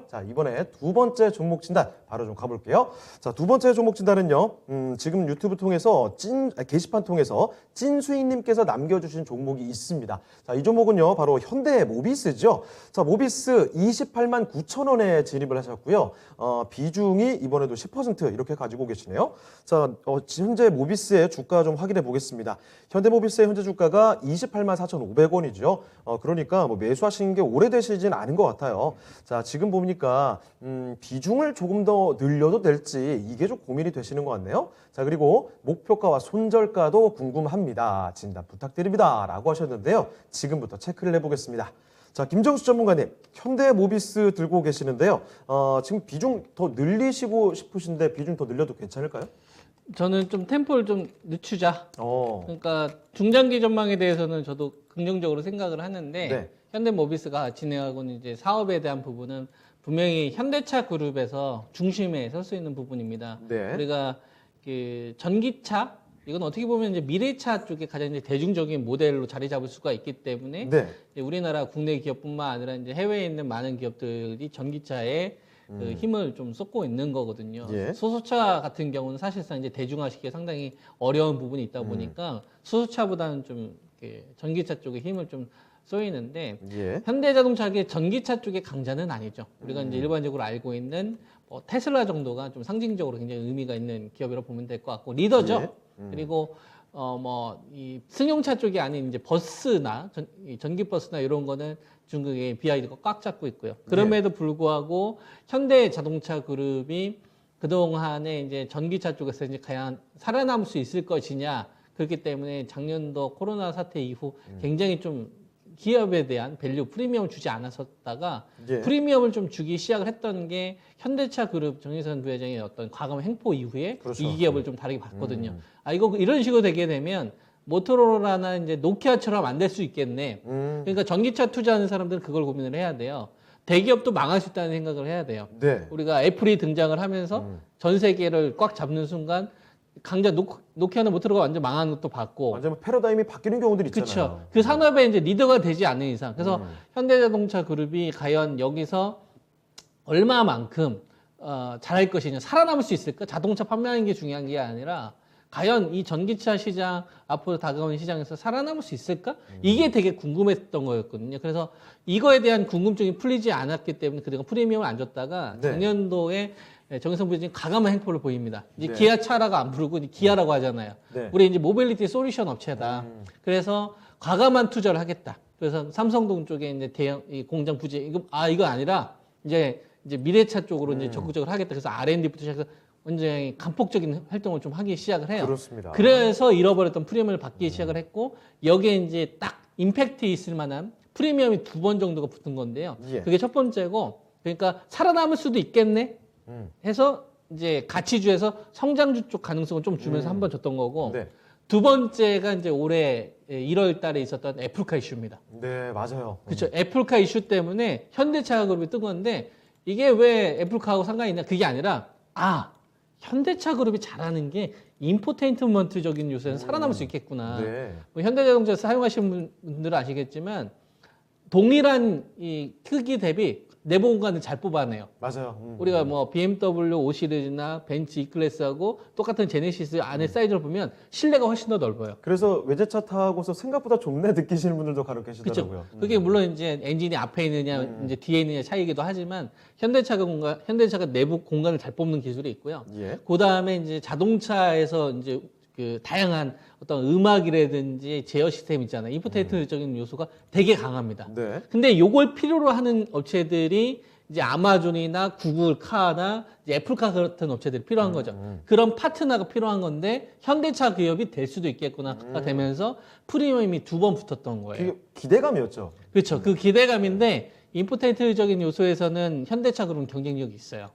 자, 이번에 두 번째 종목 진단 바로 좀 가볼게요. 자, 두 번째 종목 진단은요. 지금 유튜브 통해서 게시판 통해서 찐수익님께서 남겨주신 종목이 있습니다. 자, 이 종목은요. 바로 현대모비스죠. 자, 모비스 28만 9천 원에 진입을 하셨고요. 비중이 이번에도 10% 이렇게 가지고 계시네요. 자, 현재 모비스의 주가 좀 확인해 보겠습니다. 현대모비스의 현재 주가가 28만 4,500원이죠. 그러니까 뭐 매수하신 게 오래되시진 않은 것 같아요. 자, 지금 보니까 비중을 조금 더 늘려도 될지 이게 좀 고민이 되시는 것 같네요. 자, 그리고 목표가와 손절가도 궁금합니다. 진단 부탁드립니다. 라고 하셨는데요. 지금부터 체크를 해보겠습니다. 자, 김정수 전문가님, 현대모비스 들고 계시는데요. 지금 비중 더 늘리시고 싶으신데 비중 더 늘려도 괜찮을까요? 저는 좀 템포를 좀 늦추자. 그러니까 중장기 전망에 대해서는 저도 긍정적으로 생각을 하는데 네. 현대모비스가 진행하고 있는 이제 사업에 대한 부분은 분명히 현대차 그룹에서 중심에 설 수 있는 부분입니다. 네. 우리가 그 전기차 이건 어떻게 보면 이제 미래차 쪽에 가장 이제 대중적인 모델로 자리 잡을 수가 있기 때문에 네. 이제 우리나라 국내 기업뿐만 아니라 이제 해외에 있는 많은 기업들이 전기차에 그 힘을 좀 쏟고 있는 거거든요. 예. 수소차 같은 경우는 사실상 이제 대중화시키기 상당히 어려운 부분이 있다 보니까 수소차보다는 좀 이렇게 전기차 쪽에 힘을 좀 쏘이는데 예. 현대자동차의 전기차 쪽의 강자는 아니죠. 우리가 이제 일반적으로 알고 있는 뭐 테슬라 정도가 좀 상징적으로 굉장히 의미가 있는 기업이라고 보면 될 것 같고 리더죠. 예. 그리고 뭐 이 승용차 쪽이 아닌 이제 버스나 전기버스나 이런 거는 중국의 BYD가 꽉 잡고 있고요. 그럼에도 불구하고 현대자동차 그룹이 그동안에 이제 전기차 쪽에서 이제 과연 살아남을 수 있을 것이냐. 그렇기 때문에 작년도 코로나 사태 이후 굉장히 좀 기업에 대한 밸류 프리미엄을 주지 않았었다가 예. 프리미엄을 좀 주기 시작을 했던 게 현대차 그룹 정의선 부회장의 어떤 과감 횡포 이후에 그렇죠. 이 기업을 좀 다르게 봤거든요. 이거 이런 식으로 되게 되면 모토로라나 이제 노키아처럼 안 될 수 있겠네. 그러니까 전기차 투자하는 사람들은 그걸 고민을 해야 돼요. 대기업도 망할 수 있다는 생각을 해야 돼요. 네. 우리가 애플이 등장을 하면서 전 세계를 꽉 잡는 순간 강자 노키아는 모토로가 완전 망하는 것도 봤고 완전 패러다임이 바뀌는 경우들이 있잖아요. 그렇죠. 그 산업에 이제 리더가 되지 않는 이상. 그래서 현대자동차 그룹이 과연 여기서 얼마만큼 잘할 것이냐, 살아남을 수 있을까? 자동차 판매하는 게 중요한 게 아니라 과연 이 전기차 시장 앞으로 다가오는 시장에서 살아남을 수 있을까? 이게 되게 궁금했던 거였거든요. 그래서 이거에 대한 궁금증이 풀리지 않았기 때문에 그동안 프리미엄을 안 줬다가 네. 작년도에 정의선 부회장이 과감한 행포를 보입니다. 이제 네. 기아차라고 안 부르고 이제 기아라고 하잖아요. 네. 우리 이제 모빌리티 솔루션 업체다. 그래서 과감한 투자를 하겠다. 그래서 삼성동 쪽에 이제 대형 이 공장 부지 이거 아니라 이제 미래차 쪽으로 이제 적극적으로 하겠다. 그래서 R&D부터 시작해서 굉장히 간폭적인 활동을 좀 하기 시작을 해요. 그렇습니다. 그래서 잃어버렸던 프리미엄을 받기 시작을 했고 여기에 이제 딱 임팩트 있을 만한 프리미엄이 2번 정도가 붙은 건데요. 예. 그게 첫 번째고 그러니까 살아남을 수도 있겠네 해서 이제 가치주에서 성장주 쪽 가능성을 좀 주면서 한 번 줬던 거고 네. 두 번째가 이제 올해 1월 달에 있었던 애플카 이슈입니다. 네, 맞아요. 그렇죠. 애플카 이슈 때문에 현대차 그룹이 뜬 건데 이게 왜 애플카하고 상관이 있냐? 그게 아니라 현대차 그룹이 잘하는 게 인포테인먼트적인 요소에는 살아남을 수 있겠구나. 네. 뭐 현대자동차 사용하시는 분들은 아시겠지만 동일한 이 크기 대비 내부 공간을 잘 뽑아내요. 맞아요. 우리가 뭐 BMW 5 시리즈나 벤츠 E클래스하고 똑같은 제네시스 안에 사이즈를 보면 실내가 훨씬 더 넓어요. 그래서 외제차 타고서 생각보다 좁네 느끼시는 분들도 간혹 그렇죠. 계시더라고요. 그게 물론 이제 엔진이 앞에 있느냐, 이제 뒤에 있느냐 차이기도 하지만 현대차가 내부 공간을 잘 뽑는 기술이 있고요. 예. 그 다음에 이제 자동차에서 이제 그 다양한 어떤 음악이라든지 제어 시스템 있잖아요. 인포테인먼트적인 요소가 되게 강합니다. 네. 근데 요걸 필요로 하는 업체들이 이제 아마존이나 구글카나 이제 애플카 같은 업체들이 필요한 거죠. 그런 파트너가 필요한 건데 현대차 기업이 될 수도 있겠구나가 되면서 프리미엄이 2번 붙었던 거예요. 기대감이었죠. 그렇죠. 그 기대감인데 인포테인먼트적인 요소에서는 현대차 그룹은 경쟁력이 있어요.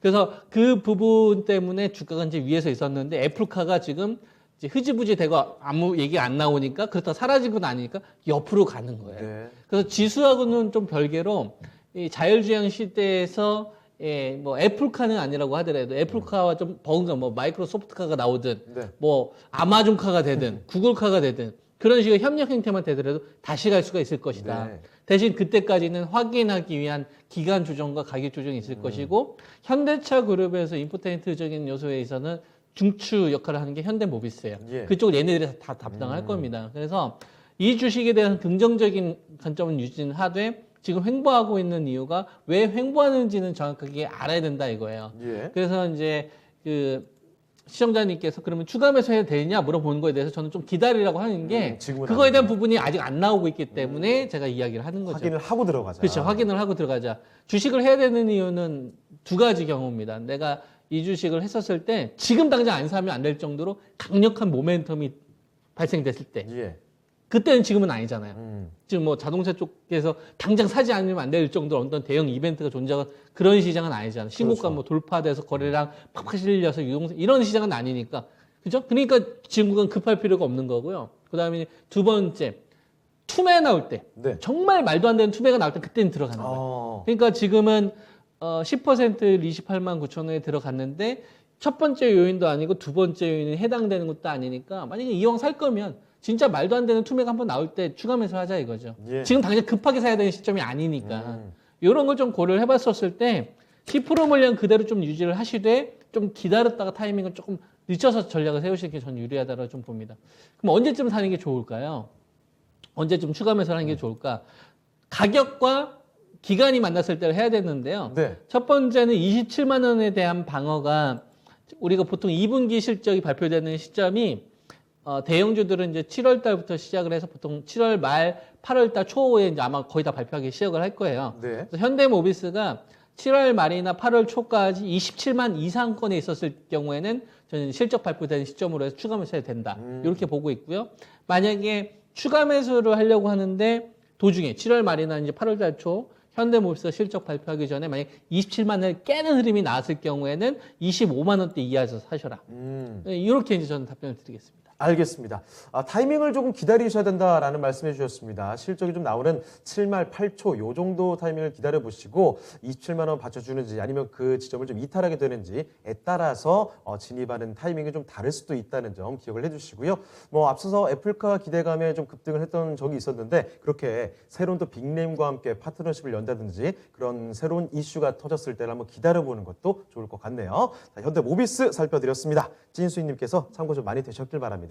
그래서 그 부분 때문에 주가가 이제 위에서 있었는데 애플카가 지금 이제 흐지부지 되고 아무 얘기 안 나오니까 그렇다 사라지고 나니까 옆으로 가는 거예요. 네. 그래서 지수하고는 좀 별개로 이 자율주행 시대에서 뭐 애플카는 아니라고 하더라도 애플카와 좀 버금가 뭐 마이크로소프트카가 나오든 네. 뭐 아마존카가 되든 구글카가 되든 그런 식의 협력 형태만 되더라도 다시 갈 수가 있을 것이다. 네. 대신 그때까지는 확인하기 위한 기간 조정과 가격 조정이 있을 것이고 현대차 그룹에서 임포텐트적인 요소에 있어서는 중추 역할을 하는 게 현대모비스예요. 예. 그쪽을 얘네들이 다 담당할 겁니다. 그래서 이 주식에 대한 긍정적인 관점은 유지는 하되 지금 횡보하고 있는 이유가 왜 횡보하는지는 정확하게 알아야 된다 이거예요. 예. 그래서 이제 그 시청자님께서 그러면 추가 매수해야 되냐 물어보는 거에 대해서 저는 좀 기다리라고 하는 게 지금은 그거에 대한 아니죠. 부분이 아직 안 나오고 있기 때문에 제가 이야기를 하는 거죠. 확인을 하고 들어가자. 그렇죠. 확인을 하고 들어가자. 주식을 해야 되는 이유는 두 가지 경우입니다. 내가 이 주식을 했었을 때 지금 당장 안 사면 안 될 정도로 강력한 모멘텀이 발생됐을 때 예. 그때는 지금은 아니잖아요. 지금 뭐 자동차 쪽에서 당장 사지 않으면 안 될 정도로 어떤 대형 이벤트가 존재하는 그런 시장은 아니잖아요. 신고가 그렇죠. 뭐 돌파돼서 거래량 팍팍 실려서 유동성 이런 시장은 아니니까. 그죠? 그러니까 지금 그건 급할 필요가 없는 거고요. 그다음에 두 번째 투매 나올 때 네. 정말 말도 안 되는 투매가 나올 때 그때는 들어가는 거예요. 그러니까 지금은 10% 28만 9천 원에 들어갔는데 첫 번째 요인도 아니고 두 번째 요인이 해당되는 것도 아니니까 만약에 이왕 살 거면 진짜 말도 안 되는 투매가 한번 나올 때 추가 매수하자 이거죠. 예. 지금 당장 급하게 사야 되는 시점이 아니니까 이런 걸 좀 고려를 해봤었을 때 10% 물량 그대로 좀 유지를 하시되 좀 기다렸다가 타이밍을 조금 늦춰서 전략을 세우시는 게 저는 유리하다고 좀 봅니다. 그럼 언제쯤 사는 게 좋을까요? 언제쯤 추가 매수를 하는 게 좋을까? 가격과 기간이 만났을 때를 해야 되는데요. 네. 첫 번째는 27만 원에 대한 방어가 우리가 보통 2분기 실적이 발표되는 시점이 대형주들은 이제 7월 달부터 시작을 해서 보통 7월 말 8월 달 초에 이제 아마 거의 다 발표하기 시작을 할 거예요. 네. 그래서 현대모비스가 7월 말이나 8월 초까지 27만 이상 건에 있었을 경우에는 저는 실적 발표되는 시점으로 해서 추가 매수해야 된다. 이렇게 보고 있고요. 만약에 추가 매수를 하려고 하는데 도중에 7월 말이나 이제 8월 달 초 현대모비스가 실적 발표하기 전에 만약 27만을 깨는 흐름이 나왔을 경우에는 25만 원대 이하에서 사셔라. 이렇게 이제 저는 답변을 드리겠습니다. 알겠습니다. 타이밍을 조금 기다리셔야 된다라는 말씀해 주셨습니다. 실적이 좀 나오는 7말 8초 요 정도 타이밍을 기다려 보시고 27만 원 받쳐주는지 아니면 그 지점을 좀 이탈하게 되는지에 따라서 진입하는 타이밍이 좀 다를 수도 있다는 점 기억을 해주시고요. 뭐 앞서서 애플카 기대감에 좀 급등을 했던 적이 있었는데 그렇게 새로운 또 빅네임과 함께 파트너십을 연다든지 그런 새로운 이슈가 터졌을 때를 한번 기다려보는 것도 좋을 것 같네요. 자, 현대모비스 살펴드렸습니다. 진수희님께서 참고 좀 많이 되셨길 바랍니다.